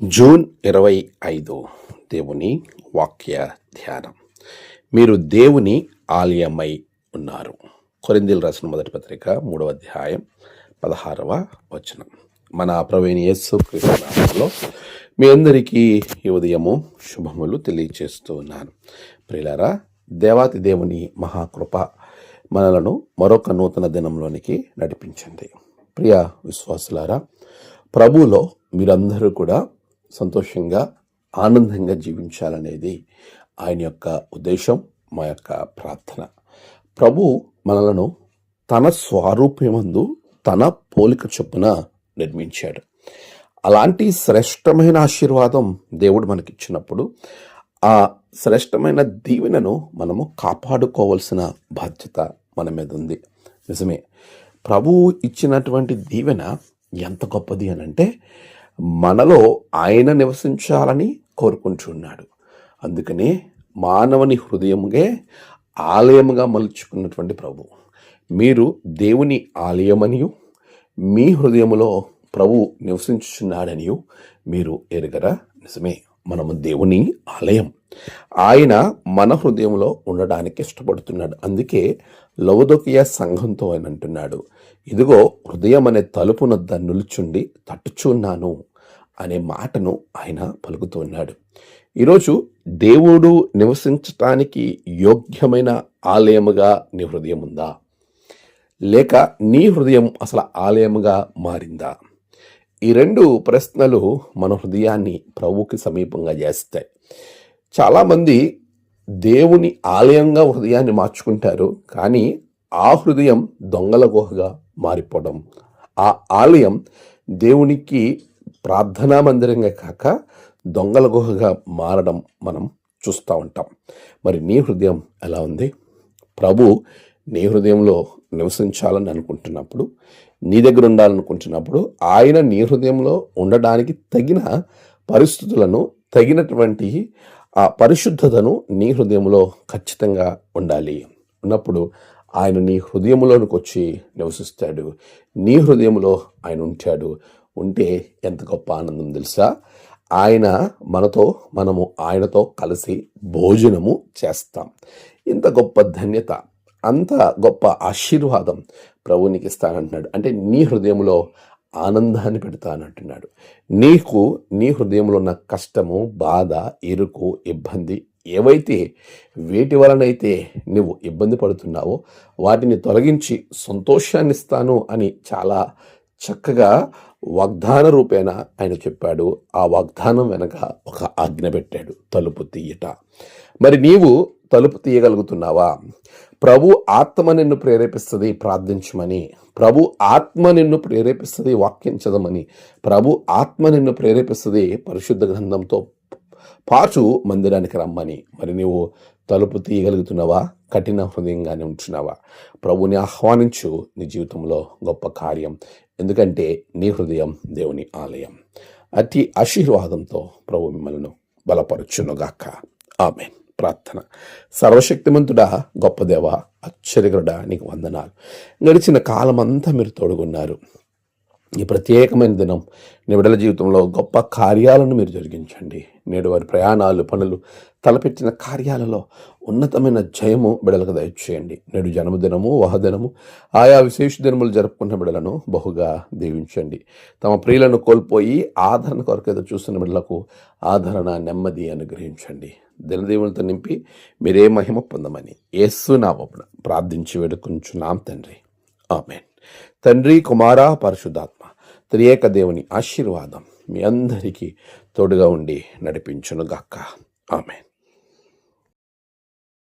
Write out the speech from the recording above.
June 25 దేవుని వాక్య ధ్యానం. మీరు దేవుని ఆలయమై ఉన్నారు. కొరింథీయులకు రాసిన మొదటి పత్రిక 3వ అధ్యాయం 16వ వచనం. మన ప్రభువైన యేసు క్రీస్తు నామములో మీ అందరికీ ఈ ఉదయము శుభములు తెలియచేస్తూ ఉన్నాను. ప్రియులారా, దేవాతి దేవుని మహాకృప మనలను మరొక నూతన దినంలోనికి నడిపించింది. ప్రియ విశ్వాసులారా, ప్రభువులో మీరందరూ కూడా సంతోషంగా ఆనందంగా జీవించాలనేది ఆయన యొక్క ఉద్దేశం, మా యొక్క ప్రార్థన. ప్రభు మనలను తన స్వరూపమందు తన పోలిక చొప్పున నిర్మించాడు. అలాంటి శ్రేష్టమైన ఆశీర్వాదం దేవుడు మనకిచ్చినప్పుడు ఆ శ్రేష్టమైన దీవెనను మనము కాపాడుకోవాల్సిన బాధ్యత మన మీద ఉంది. నిజమే, ప్రభువు ఇచ్చినటువంటి దీవెన ఎంత గొప్పది అని అంటే, మనలో ఆయన నివసించాలని కోరుకుంటున్నాడు. అందుకనే మానవుని హృదయముగే ఆలయముగా మలుచుకున్నటువంటి ప్రభు, మీరు దేవుని ఆలయమనియు మీ హృదయములో ప్రభు నివసించుచున్నాడనియు మీరు ఎరుగరా? నిజమే, మనము దేవుని ఆలయం. ఆయన మన హృదయంలో ఉండడానికి ఇష్టపడుతున్నాడు. అందుకే లవొదికయ సంఘంతో ఆయన అంటున్నాడు, ఇదిగో హృదయం అనే తలుపునొద్ద నిలుచుండి తట్టుచున్నాను అనే మాటను ఆయన పలుకుతున్నాడు. ఈరోజు దేవుడు నివసించటానికి యోగ్యమైన ఆలయముగా నీ హృదయం ఉందా? లేక నీ హృదయం అసలు ఆలయముగా మారిందా? ఈ రెండు ప్రశ్నలు మన హృదయాన్ని ప్రభువుకి సమీపంగా చేస్తాయి. చాలామంది దేవుని ఆలయంగా హృదయాన్ని మార్చుకుంటారు, కానీ ఆ హృదయం దొంగల గుహగా మారిపోవడం, ఆ ఆలయం దేవునికి ప్రార్థనా మందిరంగా కాక దొంగల గుహగా మారడం మనం చూస్తూ ఉంటాం. మరి నీ హృదయం ఎలా ఉంది? ప్రభు నీ హృదయంలో నివసించాలని అనుకుంటున్నప్పుడు, నీ దగ్గర ఉండాలనుకుంటున్నప్పుడు, ఆయన నీ హృదయంలో ఉండడానికి తగిన పరిస్థితులను, తగినటువంటి ఆ పరిశుద్ధతను నీ హృదయంలో ఖచ్చితంగా ఉండాలి. ఉన్నప్పుడు ఆయన నీ హృదయంలోనికి వచ్చి నివసిస్తాడు. నీ హృదయంలో ఆయన ఉంటాడు. ఉంటే ఎంత గొప్ప ఆనందం తెలుసా? మనము ఆయనతో కలిసి భోజనము చేస్తాం. ఇంత గొప్ప ధన్యత, అంత గొప్ప ఆశీర్వాదం ప్రభువునికి ఇస్తానంటున్నాడు. అంటే నీ హృదయంలో ఆనందాన్ని పెడతానంటున్నాడు. నీకు నీ హృదయంలో ఉన్న కష్టము, బాధ, ఇరుకు, ఇబ్బంది ఏవైతే వేటి వలనైతే నువ్వు ఇబ్బంది పడుతున్నావో వాటిని తొలగించి సంతోషాన్ని ఇస్తాను అని చాలా చక్కగా వాగ్దాన రూపేణ ఆయన చెప్పాడు. ఆ వాగ్దానం వెనక ఒక ఆజ్ఞ పెట్టాడు, తలుపు తీయట. మరి నీవు తలుపు తీయగలుగుతున్నావా? ప్రభు ఆత్మ నిన్ను ప్రేరేపిస్తుంది ప్రార్థించమని, ప్రభు ఆత్మ నిన్ను ప్రేరేపిస్తుంది వాక్యం చదవమని, ప్రభు ఆత్మ నిన్ను ప్రేరేపిస్తుంది పరిశుద్ధ గ్రంథంతో పాటు మందిరానికి రమ్మని. మరి నీవు తలుపు తీయగలుగుతున్నావా? కఠిన హృదయంగానే ఉంటున్నావా? ప్రభుని ఆహ్వానించు. నీ జీవితంలో గొప్ప కార్యం, ఎందుకంటే నీ హృదయం దేవుని ఆలయం. అతి ఆశీర్వాదంతో ప్రభు మిమ్మల్ని బలపరచునుగాక. ఆమేన్. ప్రార్థన. సర్వశక్తిమంతుడా, గొప్ప దేవ, ఆశ్చర్యకరుడా, నీకు వందనాలు. గడిచిన కాలమంతా మీరు తోడుగున్నారు. ఈ ప్రత్యేకమైన దినం నీ బిడ్డల జీవితంలో గొప్ప కార్యాలను మీరు జరిగించండి. నేడు వారి ప్రయాణాలు, పనులు, తలపెట్టిన కార్యాలలో ఉన్నతమైన జయము బిడ్డలకు దయచేయండి. నేడు జన్మదినము, వహదినము, ఆయా విశేష దినములు జరుపుకున్న బిడ్డలను బహుగా దీవించండి. తమ ప్రియులను కోల్పోయి ఆదరణ కొరకు ఎదురు చూస్తున్న బిడ్డలకు ఆదరణ, నెమ్మది అనుగ్రహించండి. దినదీవులతో నింపి మీరే మహిమ పొందమని యేసు నామమున ప్రార్థించి వేడుకొంచున్నాం తండ్రి. ఆమేన్. తండ్రి, కుమార, పరిశుద్ధాత్మ త్రియేక దేవుని ఆశీర్వాదం మీ అందరికీ తోడుగా ఉండి నడిపించునుగాక. ఆమేన్.